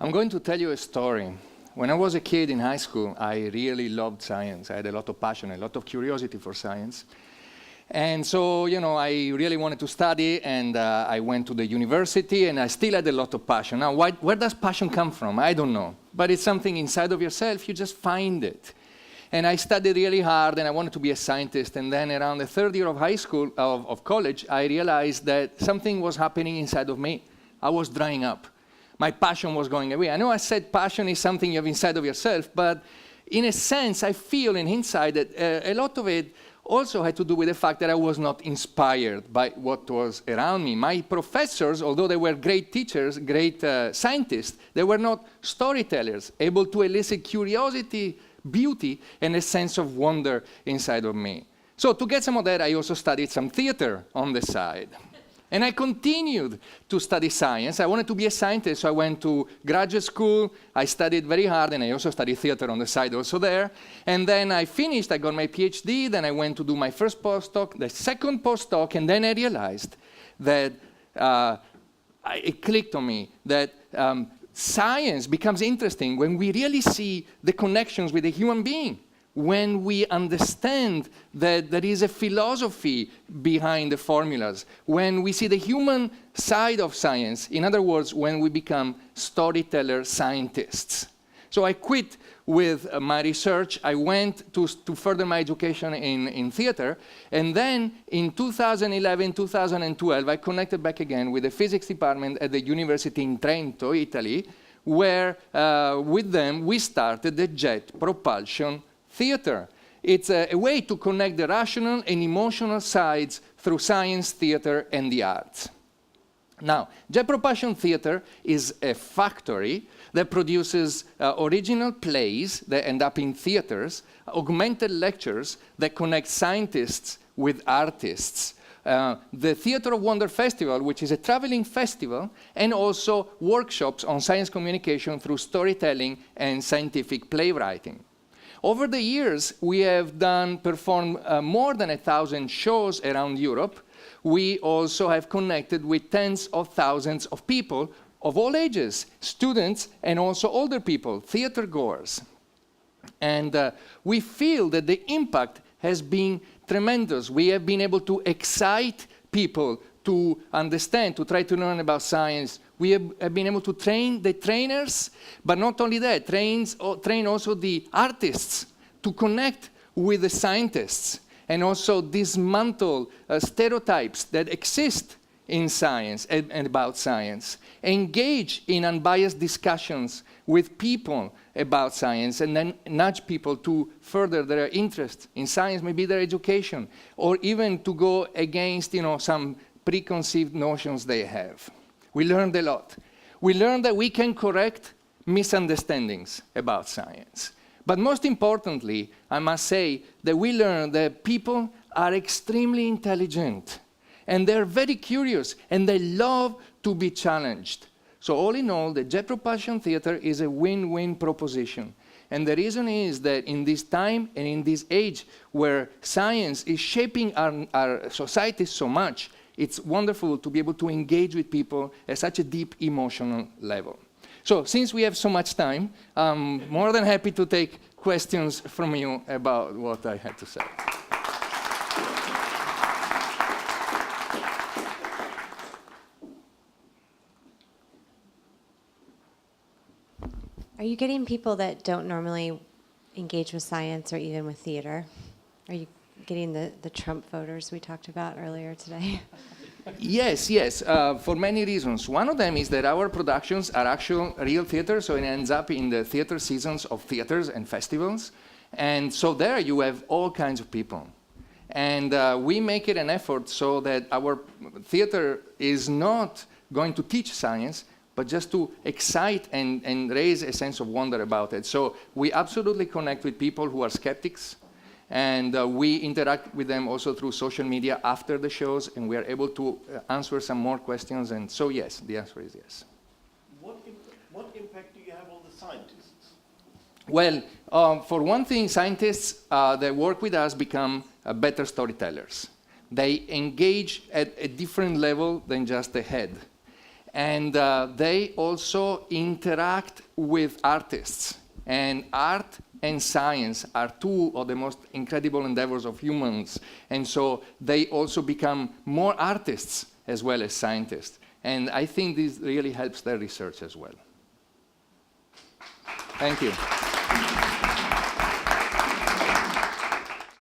I'm going to tell you a story. When I was a kid in high school, I really loved science. I had a lot of passion, a lot of curiosity for science. And so, I really wanted to study, and I went to the university, and I still had a lot of passion. Now, where does passion come from? I don't know. But it's something inside of yourself. You just find it. And I studied really hard, and I wanted to be a scientist. And then around the third year of high school, of college, I realized that something was happening inside of me. I was drying up. My passion was going away. I know I said passion is something you have inside of yourself, but in a sense, I feel in inside that a lot of it also had to do with the fact that I was not inspired by what was around me. My professors, although they were great teachers, great scientists, they were not storytellers, able to elicit curiosity, beauty, and a sense of wonder inside of me. So to get some of that, I also studied some theater on the side. And I continued to study science. I wanted to be a scientist, so I went to graduate school. I studied very hard, and I also studied theater on the side also there. And then I finished. I got my PhD. Then I went to do my first postdoc, the second postdoc, and then I realized that it clicked on me that science becomes interesting when we really see the connections with the human being, when we understand that there is a philosophy behind the formulas, when we see the human side of science, in other words, when we become storyteller scientists. So I quit with my research. I went to further my education in theater, and then in 2011, 2012, I connected back again with the physics department at the University in Trento, Italy, where with them we started the Jet Propulsion Theater. It's a way to connect the rational and emotional sides through science, theater, and the arts. Now, Jet Propulsion Theater is a factory that produces original plays that end up in theaters, augmented lectures that connect scientists with artists. The Theater of Wonder Festival, which is a traveling festival, and also workshops on science communication through storytelling and scientific playwriting. Over the years, we have performed more than 1,000 shows around Europe. We also have connected with tens of thousands of people of all ages, students and also older people, theater goers. And we feel that the impact has been tremendous. We have been able to excite people to understand, to try to learn about science. We have been able to train the trainers, but not only that, train also the artists to connect with the scientists, and also dismantle stereotypes that exist in science and about science. Engage in unbiased discussions with people about science, and then nudge people to further their interest in science, maybe their education, or even to go against some preconceived notions they have. We learned a lot. We learned that we can correct misunderstandings about science. But most importantly, I must say that we learned that people are extremely intelligent, and they're very curious, and they love to be challenged. So all in all, the Jet Propulsion Theater is a win-win proposition. And the reason is that in this time and in this age where science is shaping our society so much, it's wonderful to be able to engage with people at such a deep emotional level. So since we have so much time, I'm more than happy to take questions from you about what I had to say. Are you getting people that don't normally engage with science or even with theater? Are you getting the Trump voters we talked about earlier today? Yes, for many reasons. One of them is that our productions are actual real theater, so it ends up in the theater seasons of theaters and festivals. And so there you have all kinds of people. And we make it an effort so that our theater is not going to teach science, but just to excite and raise a sense of wonder about it. So we absolutely connect with people who are skeptics, and we interact with them also through social media after the shows, and we are able to answer some more questions. And so yes, the answer is yes. What impact do you have on the scientists? Well, for one thing, scientists that work with us become better storytellers. They engage at a different level than just the head. And they also interact with artists. And art and science are two of the most incredible endeavors of humans. And so they also become more artists as well as scientists. And I think this really helps their research as well. Thank you.